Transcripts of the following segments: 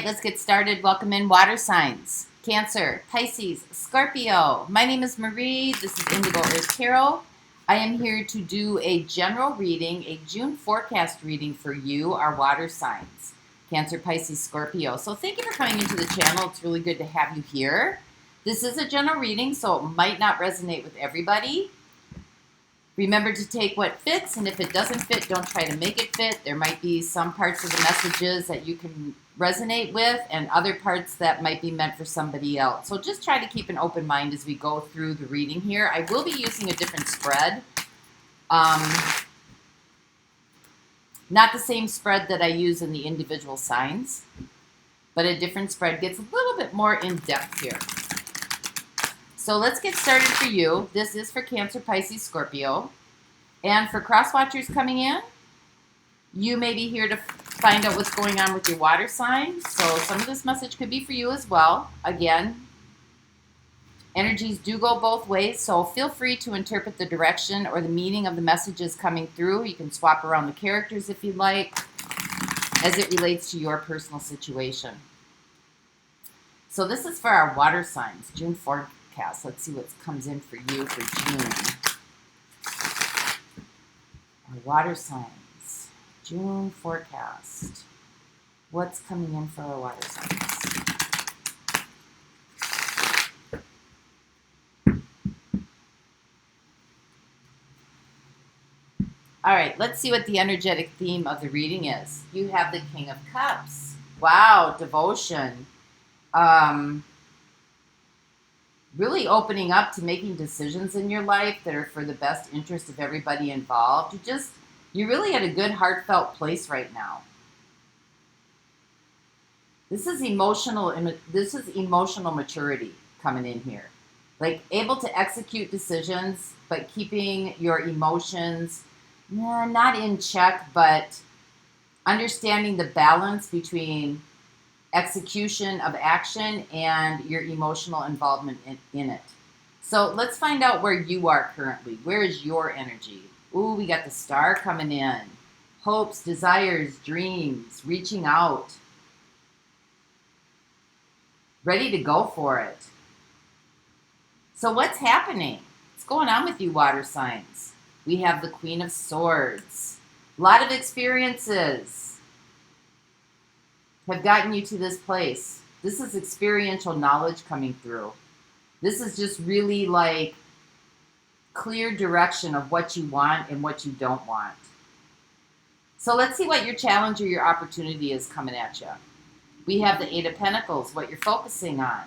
right, let's get started. Welcome in water signs. Cancer, Pisces, Scorpio. My name is Marie. This is Indigo Earth Tarot. I am here to do a general reading, a June forecast reading for you, our water signs. Cancer, Pisces, Scorpio. So thank you for coming into the channel. It's really good to have you here. This is a general reading, so it might not resonate with everybody. Remember to take what fits, and if it doesn't fit, don't try to make it fit. There might be some parts of the messages that you can resonate with and other parts that might be meant for somebody else. So just try to keep an open mind as we go through the reading here. I will be using a different spread. Not the same spread that I use in the individual signs, but a different spread gets a little bit more in depth here. So let's get started for you. This is for Cancer, Pisces, Scorpio. And for cross-watchers coming in, you may be here to find out what's going on with your water sign. So some of this message could be for you as well. Again, energies do go both ways, so feel free to interpret the direction or the meaning of the messages coming through. You can swap around the characters if you'd like, as it relates to your personal situation. So this is for our water signs, June forecast. Let's see what comes in for you for June. Our water signs, June forecast. What's coming in for our water signs? All right, let's see what the energetic theme of the reading is. You have the King of Cups. Wow, devotion. Really opening up to making decisions in your life that are for the best interest of everybody involved. You're really at a good heartfelt place right now. This is emotional maturity coming in here. Like able to execute decisions, but keeping your emotions not in check, but understanding the balance between execution of action and your emotional involvement in it. So let's find out where you are currently. Where is your energy? Ooh, we got the Star coming in. Hopes, desires, dreams, reaching out. Ready to go for it. So what's happening? What's going on with you, water signs? We have the Queen of Swords. A lot of experiences have gotten you to this place. This is experiential knowledge coming through. This is just really like clear direction of what you want and what you don't want. So let's see what your challenge or your opportunity is coming at you. We have the Eight of Pentacles, what you're focusing on.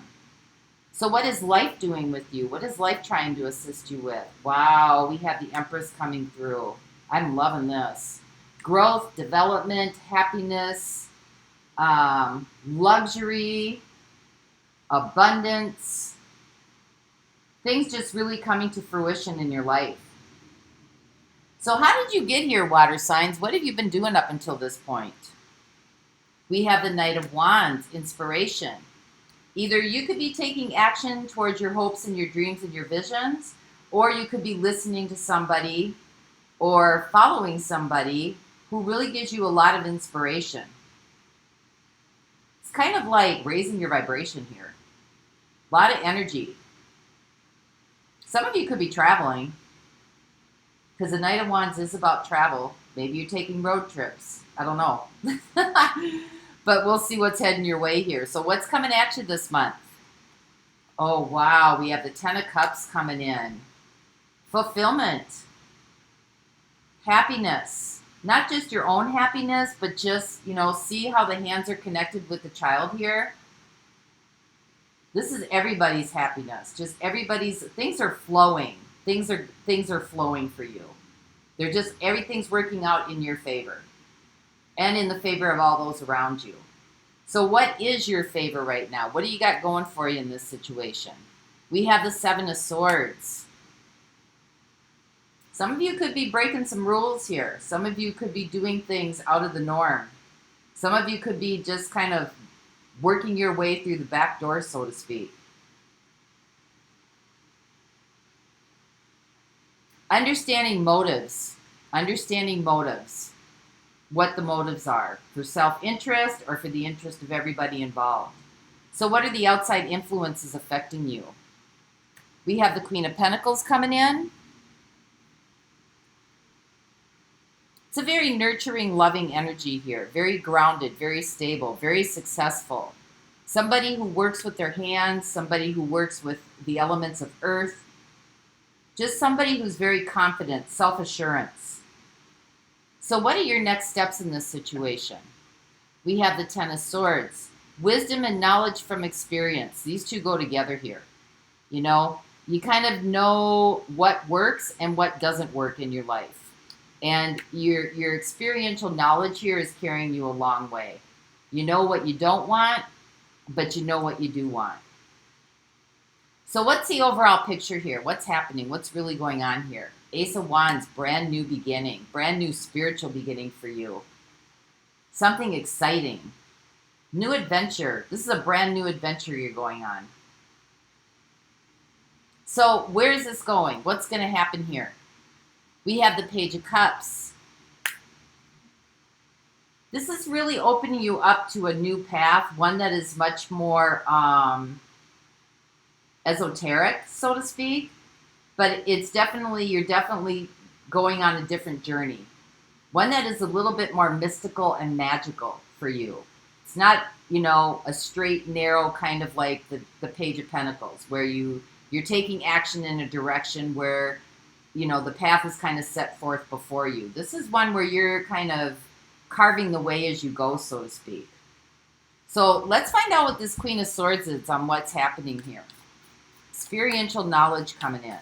So what is life doing with you? What is life trying to assist you with? Wow, we have the Empress coming through. I'm loving this. Growth, development, happiness, luxury, abundance, things just really coming to fruition in your life. So how did you get here, water signs? What have you been doing up until this point? We have the Knight of Wands, inspiration. Either you could be taking action towards your hopes and your dreams and your visions, or you could be listening to somebody or following somebody who really gives you a lot of inspiration. It's kind of like raising your vibration here. A lot of energy. Some of you could be traveling, because the Knight of Wands is about travel. Maybe you're taking road trips. I don't know. But we'll see what's heading your way here. So what's coming at you this month? Oh, wow. We have the Ten of Cups coming in. Fulfillment. Happiness. Not just your own happiness, but just, see how the hands are connected with the child here. This is everybody's happiness. Just everybody's, things are flowing. Things are flowing for you. Everything's working out in your favor. And in the favor of all those around you. So what is your favor right now? What do you got going for you in this situation? We have the Seven of Swords. Some of you could be breaking some rules here. Some of you could be doing things out of the norm. Some of you could be just kind of working your way through the back door, so to speak. Understanding motives. Understanding motives. what the motives are, for self-interest or for the interest of everybody involved. So what are the outside influences affecting you? We have the Queen of Pentacles coming in. It's a very nurturing, loving energy here. Very grounded, very stable, very successful. Somebody who works with their hands, somebody who works with the elements of earth. Just somebody who's very confident, self-assurance. So what are your next steps in this situation? We have the Ten of Swords. Wisdom and knowledge from experience. These two go together here. You know, you kind of know what works and what doesn't work in your life. And your experiential knowledge here is carrying you a long way. You know what you don't want, but you know what you do want. So what's the overall picture here? What's happening? What's really going on here? Ace of Wands, brand new beginning, brand new spiritual beginning for you. Something exciting. New adventure. This is a brand new adventure you're going on. So where is this going? What's going to happen here? We have the Page of Cups. This is really opening you up to a new path, one that is much more esoteric, so to speak. But it's definitely, you're definitely going on a different journey. One that is a little bit more mystical and magical for you. It's not, you know, a straight, narrow kind of like the Page of Pentacles, where you're taking action in a direction where, you know, the path is kind of set forth before you. This is one where you're kind of carving the way as you go, so to speak. So let's find out what this Queen of Swords is on what's happening here. Experiential knowledge coming in.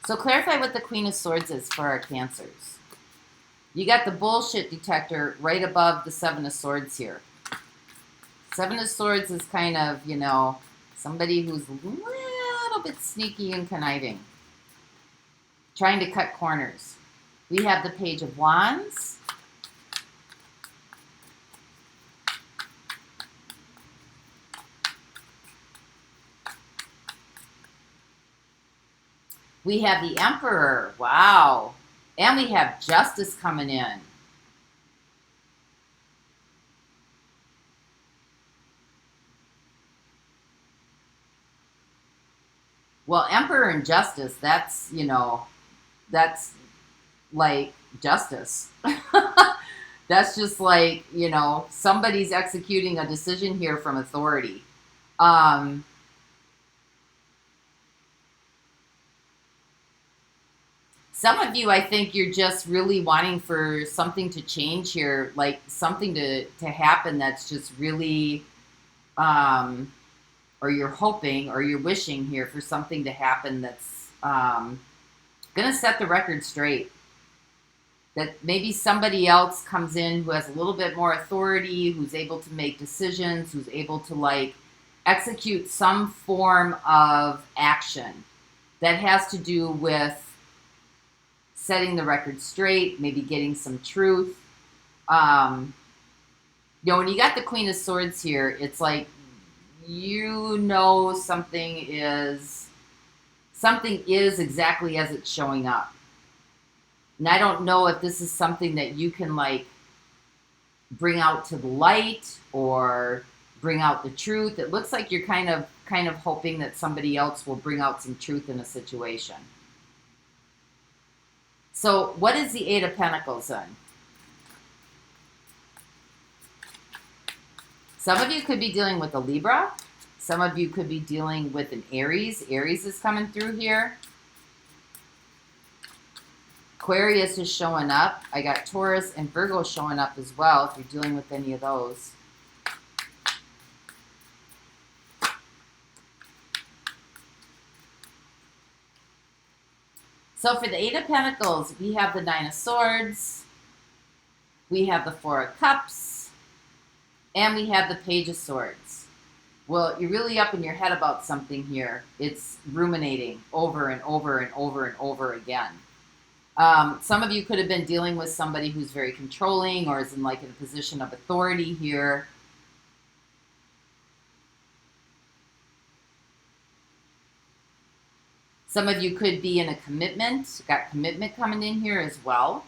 So clarify what the Queen of Swords is for our Cancers. You got the bullshit detector right above the Seven of Swords here. Seven of Swords is kind of, you know, somebody who's a little bit sneaky and conniving. Trying to cut corners. We have the Page of Wands. We have the Emperor. Wow. And we have Justice coming in. Well, Emperor and Justice, that's, you know, that's like justice. That's just like, you know, somebody's executing a decision here from authority. Some of you, I think you're just really wanting for something to change here, like something to happen that's just really, or you're hoping or you're wishing here for something to happen that's going to set the record straight. That maybe somebody else comes in who has a little bit more authority, who's able to make decisions, who's able to like execute some form of action that has to do with setting the record straight, maybe getting some truth. You know, when you got the Queen of Swords here, it's like, you know, something is exactly as it's showing up. And I don't know if this is something that you can like bring out to the light or bring out the truth. It looks like you're kind of hoping that somebody else will bring out some truth in a situation. So what is the Eight of Pentacles then? Some of you could be dealing with a Libra. Some of you could be dealing with an Aries. Aries is coming through here. Aquarius is showing up. I got Taurus and Virgo showing up as well if you're dealing with any of those. So for the Eight of Pentacles, we have the Nine of Swords, we have the Four of Cups, and we have the Page of Swords. Well, you're really up in your head about something here. It's ruminating over and over and over and over again. Some of you could have been dealing with somebody who's very controlling or is in like in a position of authority here. Some of you could be in a commitment. Got commitment coming in here as well.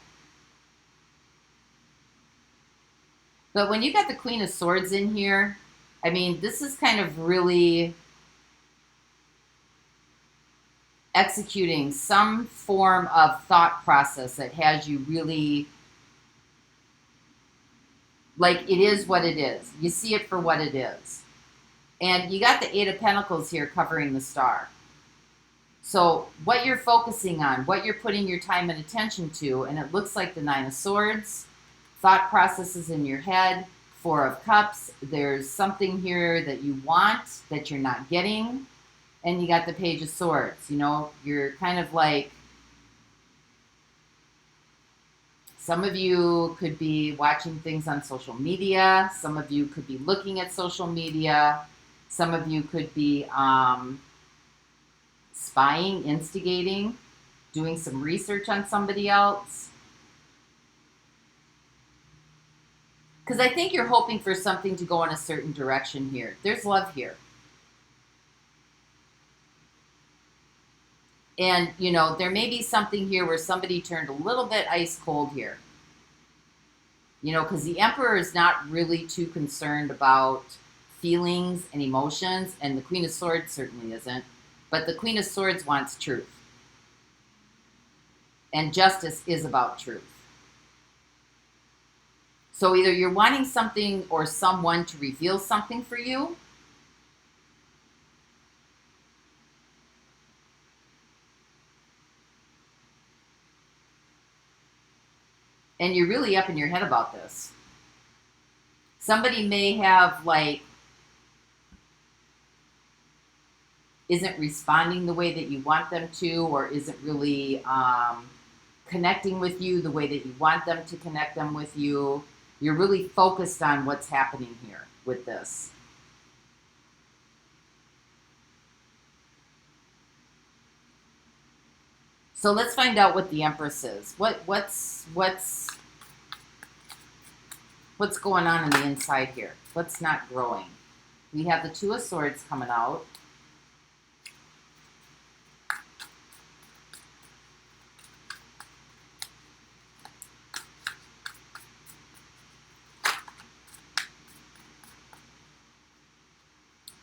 But when you got the Queen of Swords in here, I mean, this is kind of really executing some form of thought process that has you really, like, it is what it is. You see it for what it is. And you got the Eight of Pentacles here covering the star. So what you're focusing on, what you're putting your time and attention to, and it looks like the Nine of Swords, thought processes in your head, Four of Cups, there's something here that you want that you're not getting, and you got the Page of Swords. You know, you're kind of like, some of you could be watching things on social media, some of you could be looking at social media, some of you could be spying, instigating, doing some research on somebody else. Because I think you're hoping for something to go in a certain direction here. There's love here. And, you know, there may be something here where somebody turned a little bit ice cold here. You know, because the Emperor is not really too concerned about feelings and emotions, and the Queen of Swords certainly isn't. But the Queen of Swords wants truth. And justice is about truth. So either you're wanting something or someone to reveal something for you, and you're really up in your head about this. Somebody may have, like, isn't responding the way that you want them to, or isn't really connecting with you the way that you want them to connect them with you. You're really focused on what's happening here with this. So let's find out what the Empress is. What's going on the inside here? What's not growing? We have the Two of Swords coming out.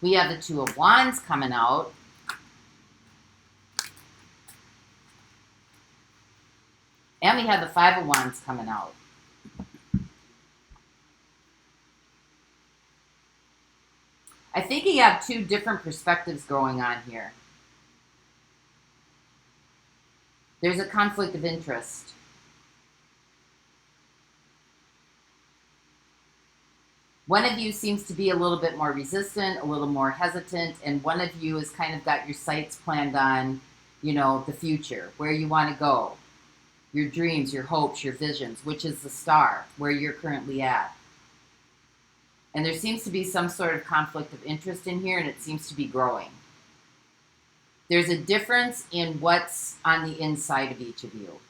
We have the Two of Wands coming out. And we have the Five of Wands coming out. I think you have two different perspectives going on here. There's a conflict of interest. One of you seems to be a little bit more resistant, a little more hesitant, and one of you has kind of got your sights planned on, you know, the future, where you want to go, your dreams, your hopes, your visions, which is the star, where you're currently at. And there seems to be some sort of conflict of interest in here, and it seems to be growing. There's a difference in what's on the inside of each of you.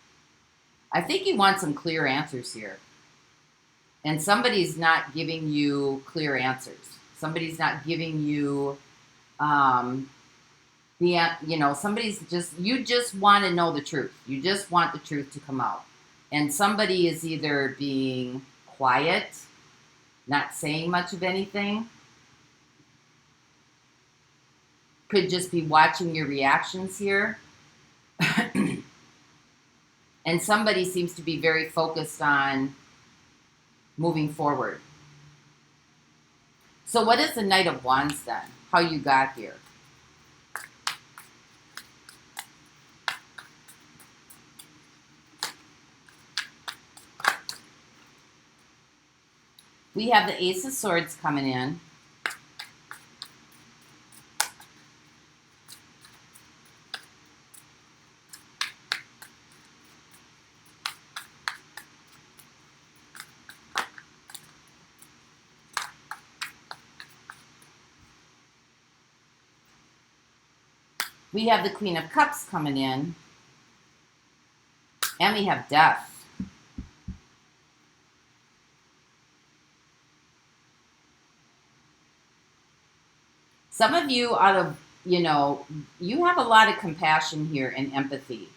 I think you want some clear answers here. And somebody's not giving you clear answers. Somebody's not giving you, somebody's just, you just want to know the truth. You just want the truth to come out. And somebody is either being quiet, not saying much of anything, could just be watching your reactions here. And somebody seems to be very focused on moving forward. So what is the Knight of Wands then? How you got here? We have the Ace of Swords coming in. We have the Queen of Cups coming in. And we have Death. Some of you, out of you know, you have a lot of compassion here and empathy.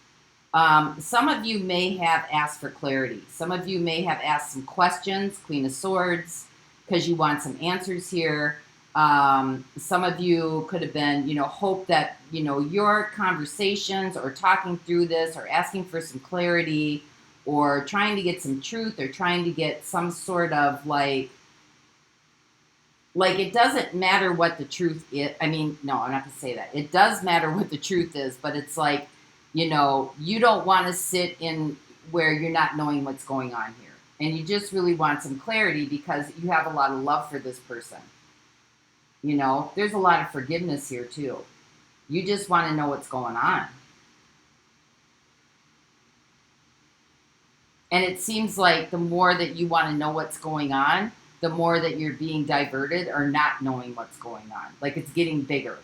Some of you may have asked for clarity. Some of you may have asked some questions, Queen of Swords, because you want some answers here. Some of you could have been, you know, hope that, you know, your conversations or talking through this or asking for some clarity or trying to get some truth or trying to get some sort of like it doesn't matter what the truth is. I mean, no, I'm not going to say that. It does matter what the truth is, but it's like, you know, you don't want to sit in where you're not knowing what's going on here. And you just really want some clarity because you have a lot of love for this person. You know, there's a lot of forgiveness here too. You just want to know what's going on. And it seems like the more that you want to know what's going on, the more that you're being diverted or not knowing what's going on. Like it's getting bigger.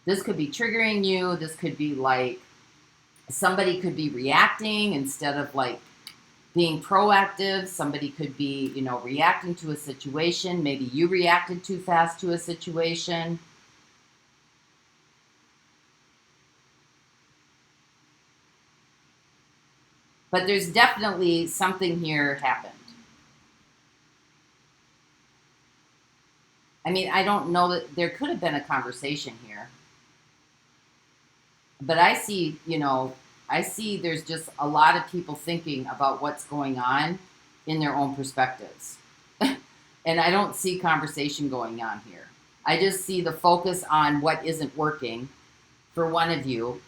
This could be triggering you. This could be like somebody could be reacting instead of like being proactive. Somebody could be, you know, reacting to a situation. Maybe you reacted too fast to a situation. But there's definitely something here happened. I mean, I don't know that there could have been a conversation here. But I see, you know, I see there's just a lot of people thinking about what's going on in their own perspectives. And I don't see conversation going on here. I just see the focus on what isn't working for one of you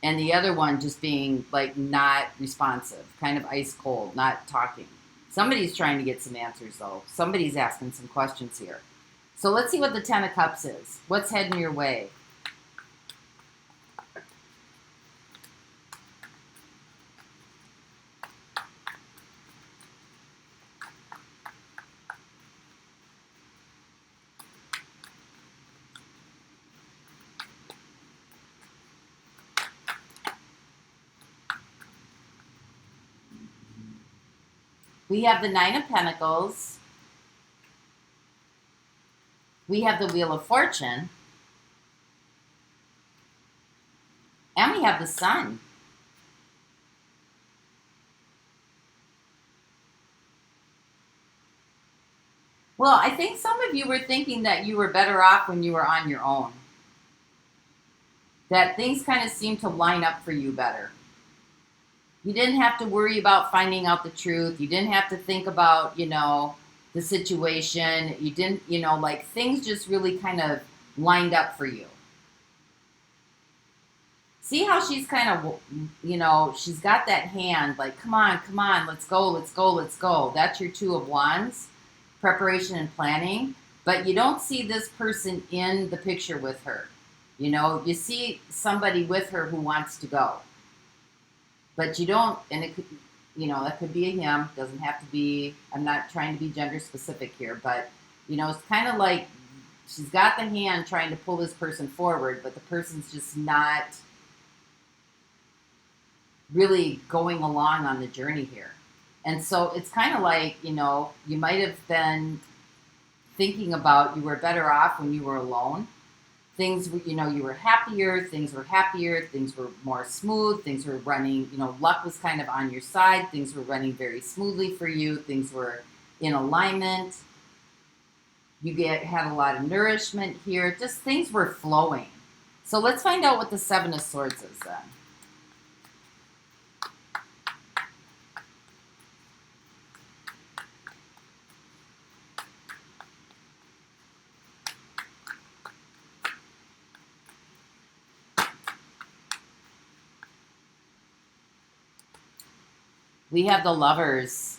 and the other one just being like not responsive, kind of ice cold, not talking. Somebody's trying to get some answers though. Somebody's asking some questions here. So let's see what the Ten of Cups is. What's heading your way? We have the Nine of Pentacles. We have the Wheel of Fortune. And we have the Sun. Well, I think some of you were thinking that you were better off when you were on your own. That things kind of seemed to line up for you better. You didn't have to worry about finding out the truth. You didn't have to think about, you know, the situation. You didn't, you know, like things just really kind of lined up for you. See how she's kind of, you know, she's got that hand like, come on, let's go, let's go, let's go. That's your Two of Wands, preparation and planning. But you don't see this person in the picture with her. You know, you see somebody with her who wants to go. But you don't, and it could, you know, that could be a him. Doesn't have to be, I'm not trying to be gender specific here, but, you know, it's kind of like she's got the hand trying to pull this person forward, but the person's just not really going along on the journey here. And so it's kind of like, you know, you might have been thinking about you were better off when you were alone. Things, you know, you were happier, things were more smooth, things were running, you know, luck was kind of on your side, things were running very smoothly for you, things were in alignment, you had a lot of nourishment here, just things were flowing. So let's find out what the Seven of Swords is then. We have the Lovers.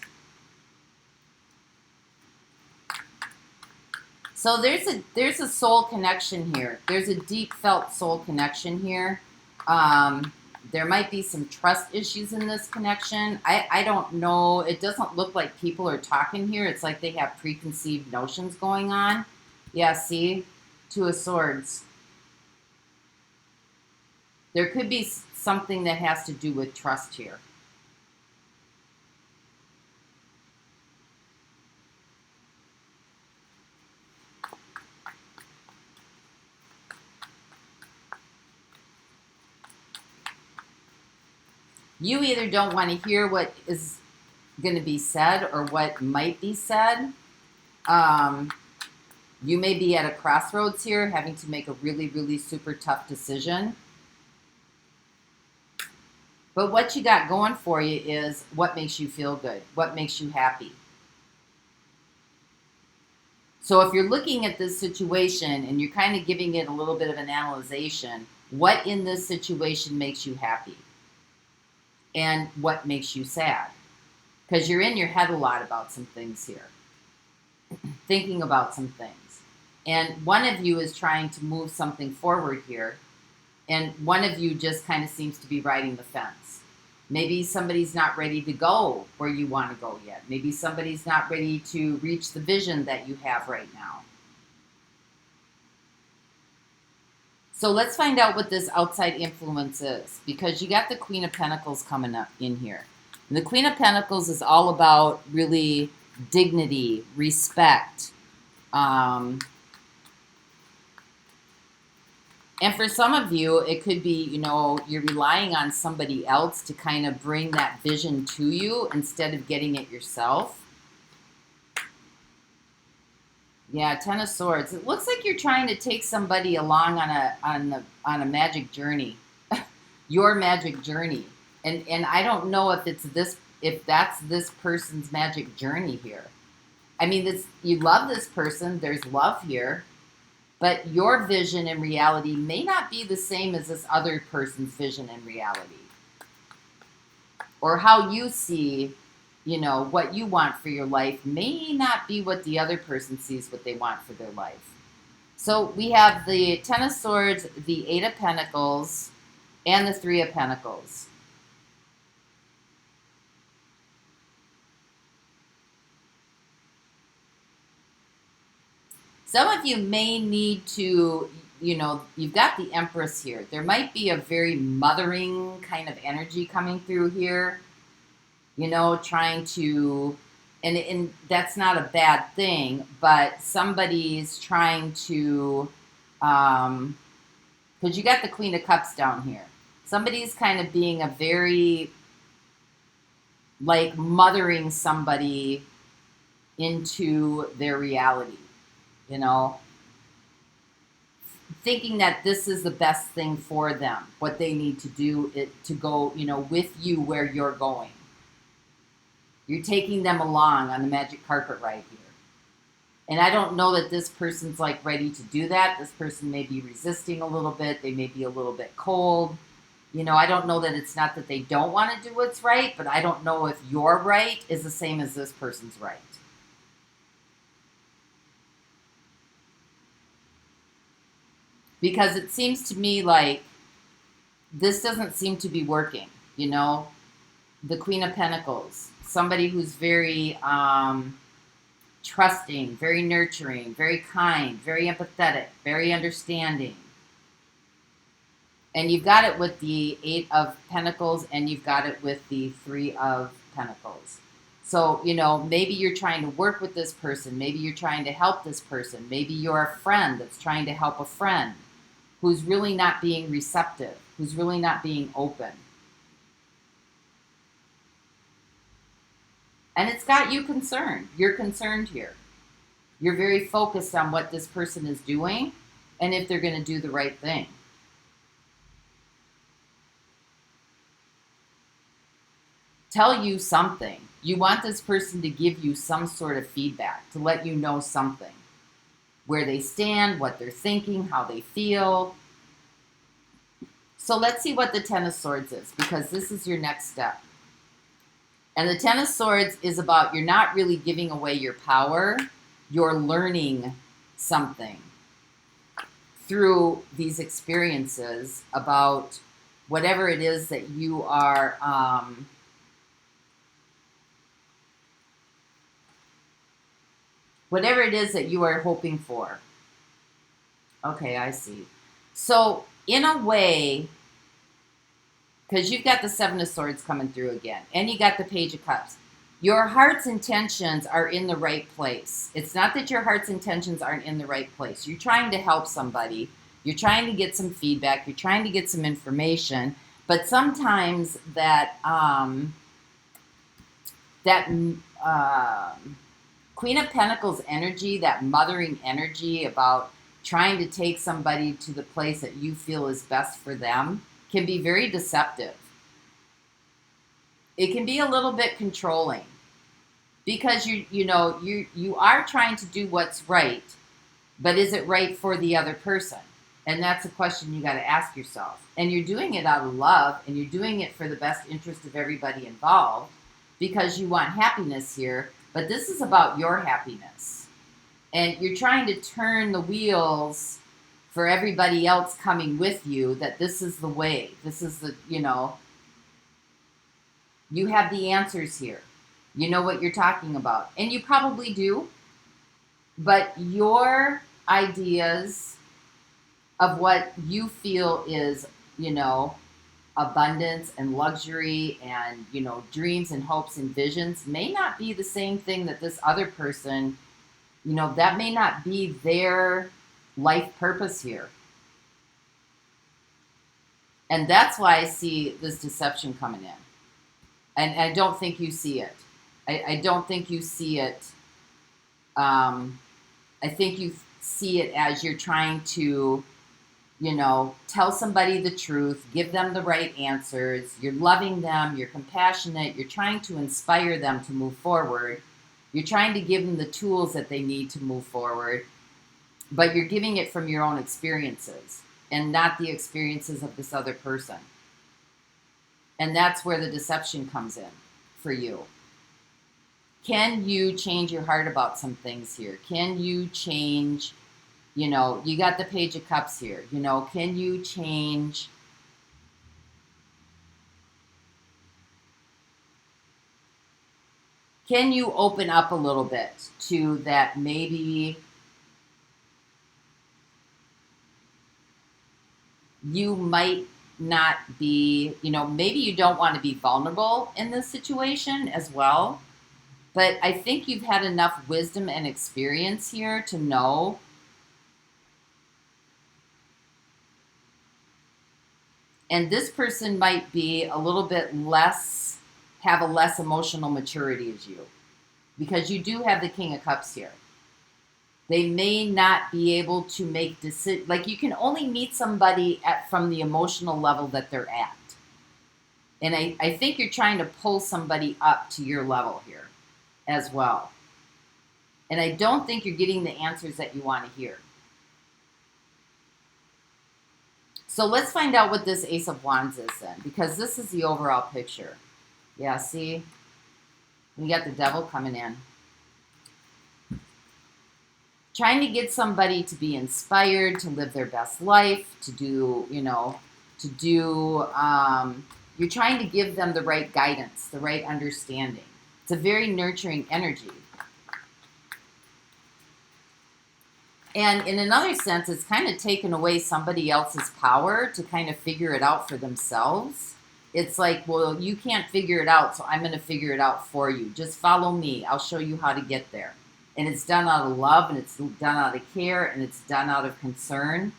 So there's a soul connection here. There's a deep felt soul connection here. There might be some trust issues in this connection. I don't know. It doesn't look like people are talking here. It's like they have preconceived notions going on. Yeah, see? Two of Swords. There could be something that has to do with trust here. You either don't want to hear what is going to be said or what might be said. You may be at a crossroads here, having to make a really, really super tough decision. But what you got going for you is what makes you feel good, what makes you happy. So if you're looking at this situation and you're kind of giving it a little bit of an analyzation, what in this situation makes you happy? And what makes you sad? Because you're in your head a lot about some things here. Thinking about some things. And one of you is trying to move something forward here. And one of you just kind of seems to be riding the fence. Maybe somebody's not ready to go where you want to go yet. Maybe somebody's not ready to reach the vision that you have right now. So let's find out what this outside influence is, because you got the Queen of Pentacles coming up in here. And the Queen of Pentacles is all about really dignity, respect. And for some of you, it could be, you know, you're relying on somebody else to kind of bring that vision to you instead of getting it yourself. Yeah, Ten of Swords. It looks like you're trying to take somebody along on a magic journey, your magic journey. And I don't know if that's this person's magic journey here. I mean, you love this person. There's love here. But your vision in reality may not be the same as this other person's vision in reality. Or how you see, you know, what you want for your life may not be what the other person sees what they want for their life. So we have the Ten of Swords, the Eight of Pentacles, and the Three of Pentacles. Some of you may need to, you know, you've got the Empress here. There might be a very mothering kind of energy coming through here, you know, trying to, and that's not a bad thing, but somebody's trying to, because you got the Queen of Cups down here. Somebody's kind of being a very, like, mothering somebody into their reality. You know, thinking that this is the best thing for them, what they need to do to go, you know, with you where you're going. You're taking them along on the magic carpet ride here. And I don't know that this person's like ready to do that. This person may be resisting a little bit. They may be a little bit cold. You know, I don't know that it's not that they don't want to do what's right, but I don't know if your right is the same as this person's right. Because it seems to me like this doesn't seem to be working, you know? The Queen of Pentacles, somebody who's very trusting, very nurturing, very kind, very empathetic, very understanding. And you've got it with the Eight of Pentacles, and you've got it with the Three of Pentacles. So, you know, maybe you're trying to work with this person. Maybe you're trying to help this person. Maybe you're a friend that's trying to help a friend who's really not being receptive, who's really not being open. And it's got you concerned. You're concerned here. You're very focused on what this person is doing and if they're going to do the right thing. Tell you something. You want this person to give you some sort of feedback, to let you know something. Where they stand, what they're thinking, how they feel. So let's see what the Ten of Swords is, because this is your next step. And the Ten of Swords is about you're not really giving away your power. You're learning something through these experiences about whatever it is that you are hoping for. Okay, I see. So in a way, because you've got the Seven of Swords coming through again, and you got the Page of Cups, your heart's intentions are in the right place. It's not that your heart's intentions aren't in the right place. You're trying to help somebody. You're trying to get some feedback. You're trying to get some information. But sometimes that Queen of Pentacles energy, that mothering energy about trying to take somebody to the place that you feel is best for them, can be very deceptive. It can be a little bit controlling, because you are trying to do what's right, but is it right for the other person? And that's a question you got to ask yourself. And you're doing it out of love, and you're doing it for the best interest of everybody involved, because you want happiness here. But this is about your happiness. And you're trying to turn the wheels for everybody else coming with you, that this is the way. This is the, you have the answers here. You know what you're talking about. And you probably do. But your ideas of what you feel is, abundance and luxury and, dreams and hopes and visions may not be the same thing that this other person, that may not be their life purpose here. And that's why I see this deception coming in. And I don't think you see it. I don't think you see it. I think you see it as you're trying to, tell somebody the truth, give them the right answers. You're loving them. You're compassionate. You're trying to inspire them to move forward. You're trying to give them the tools that they need to move forward. But you're giving it from your own experiences and not the experiences of this other person. And that's where the deception comes in for you. Can you change your heart about some things here? Can you change, you got the Page of Cups here. Can you change? Can you open up a little bit to that? Maybe you might not be, maybe you don't want to be vulnerable in this situation as well. But I think you've had enough wisdom and experience here to know and this person might be a little bit less, have a less emotional maturity as you, because you do have the King of Cups here. They may not be able to make decisions. Like, you can only meet somebody from the emotional level that they're at. And I think you're trying to pull somebody up to your level here as well. And I don't think you're getting the answers that you want to hear. So let's find out what this Ace of Wands is then, because this is the overall picture. Yeah, see? We got the Devil coming in. Trying to get somebody to be inspired, to live their best life, to do, you're trying to give them the right guidance, the right understanding. It's a very nurturing energy. And in another sense, it's kind of taken away somebody else's power to kind of figure it out for themselves. It's like, well, you can't figure it out, so I'm going to figure it out for you. Just follow me. I'll show you how to get there. And it's done out of love, and it's done out of care, and it's done out of concern.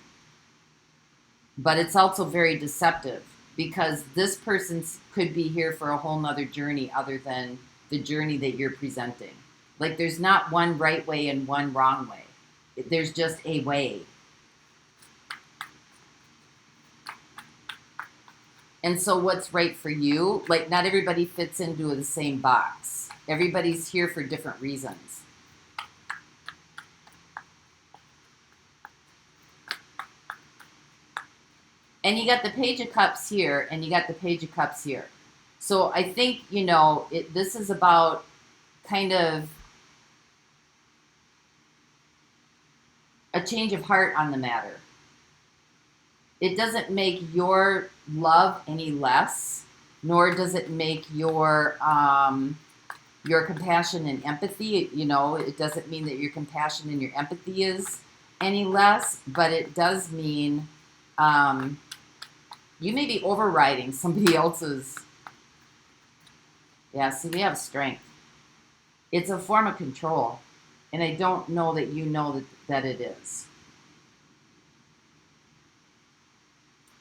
But it's also very deceptive, because this person could be here for a whole nother journey other than the journey that you're presenting. Like, there's not one right way and one wrong way. There's just a way. And so what's right for you, like, not everybody fits into the same box. Everybody's here for different reasons. And you got the Page of Cups here, and you got the Page of Cups here. So I think, this is about kind of a change of heart on the matter. It doesn't make your love any less, nor does it make your compassion and empathy, it doesn't mean that your compassion and your empathy is any less, but it does mean you may be overriding somebody else's. Yeah, see, we have strength. It's a form of control, and I don't know that you know that it is.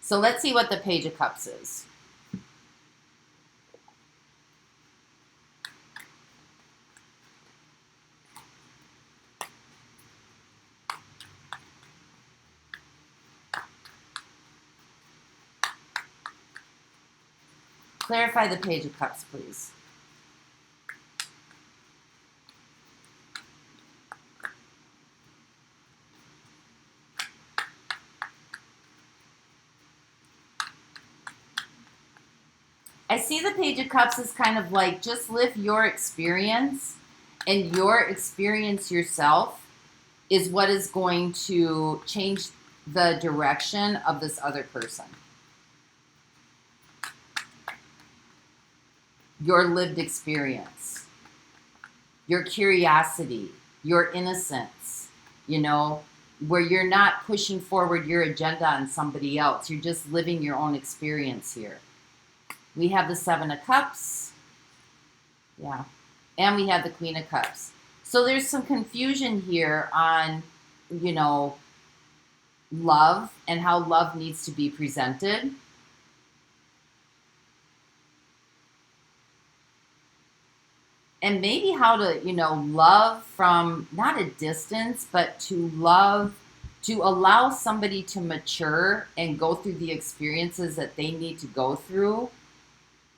So let's see what the Page of Cups is. Clarify the Page of Cups, please. I see the Page of Cups as kind of like just live your experience, and your experience yourself is what is going to change the direction of this other person. Your lived experience, your curiosity, your innocence, you know, where you're not pushing forward your agenda on somebody else. You're just living your own experience here. We have the Seven of Cups. Yeah. And we have the Queen of Cups. So there's some confusion here on, you know, love and how love needs to be presented. And maybe how to, you know, love from not a distance, but to love, to allow somebody to mature and go through the experiences that they need to go through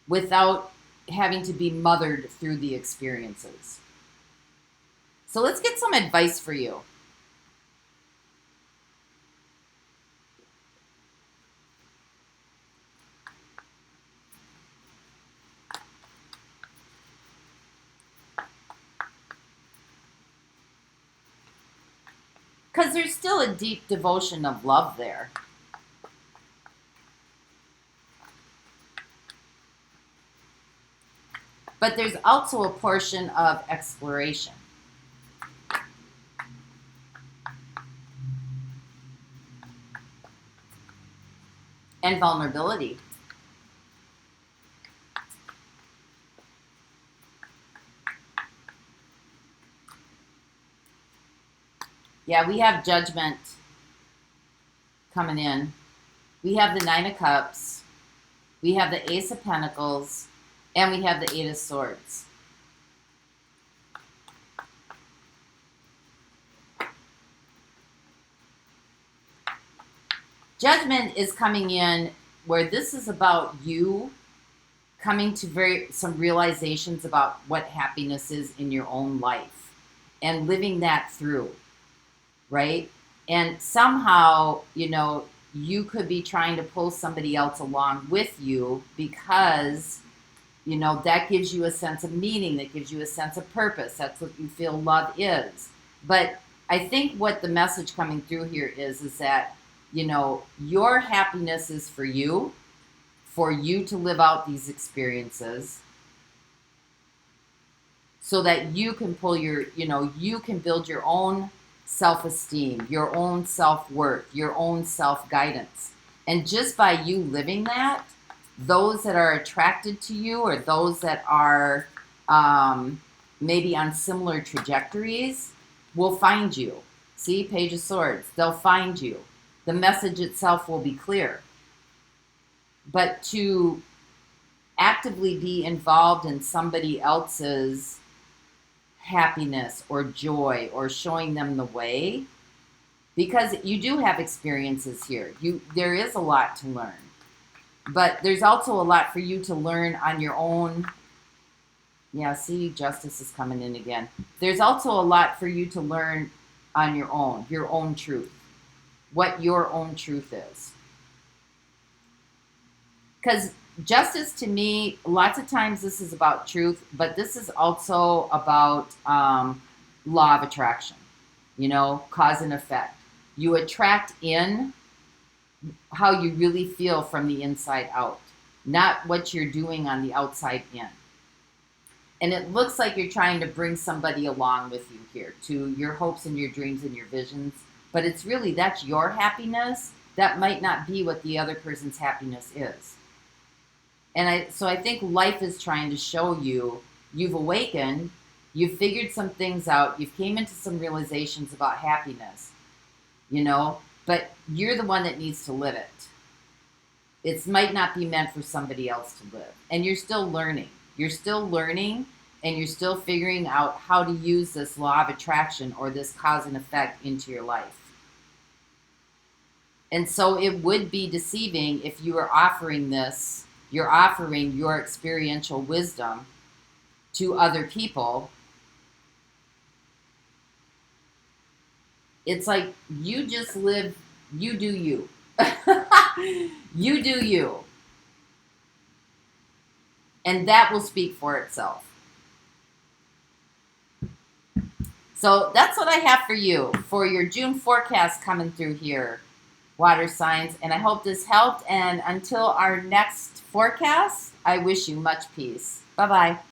without having to be mothered through the experiences. So let's get some advice for you. Because there's still a deep devotion of love there. But there's also a portion of exploration. And vulnerability. Yeah, we have Judgment coming in. We have the Nine of Cups. We have the Ace of Pentacles. And we have the Eight of Swords. Judgment is coming in where this is about you coming to some realizations about what happiness is in your own life and living that through, right? And somehow, you know, you could be trying to pull somebody else along with you because, you know, that gives you a sense of meaning, that gives you a sense of purpose. That's what you feel love is. But I think what the message coming through here is that, you know, your happiness is for you to live out these experiences so that you can pull your, you know, you can build your own self-esteem, your own self-worth, your own self-guidance. And just by you living that, those that are attracted to you or those that are maybe on similar trajectories will find you. See, Page of Swords, they'll find you. The message itself will be clear. But to actively be involved in somebody else's happiness or joy or showing them the way, because you do have experiences here. There is a lot to learn. But there's also a lot for you to learn on your own. Yeah, see, Justice is coming in again. There's also a lot for you to learn on your own truth. What your own truth is. Because Justice, to me, lots of times this is about truth, but this is also about law of attraction. You know, cause and effect. You attract in how you really feel from the inside out, not what you're doing on the outside in. And it looks like you're trying to bring somebody along with you here to your hopes and your dreams and your visions, but it's really, that's your happiness. That might not be what the other person's happiness is. And so I think life is trying to show you, you've awakened, you've figured some things out, you've came into some realizations about happiness, you know, but you're the one that needs to live it. It might not be meant for somebody else to live. And you're still learning. You're still learning, and you're still figuring out how to use this law of attraction or this cause and effect into your life. And so it would be deceiving if you were offering this you're offering your experiential wisdom to other people, it's like you just live, you do you. You do you. And that will speak for itself. So that's what I have for you for your June forecast coming through here, water signs. And I hope this helped. And until our next forecast, I wish you much peace. Bye-bye.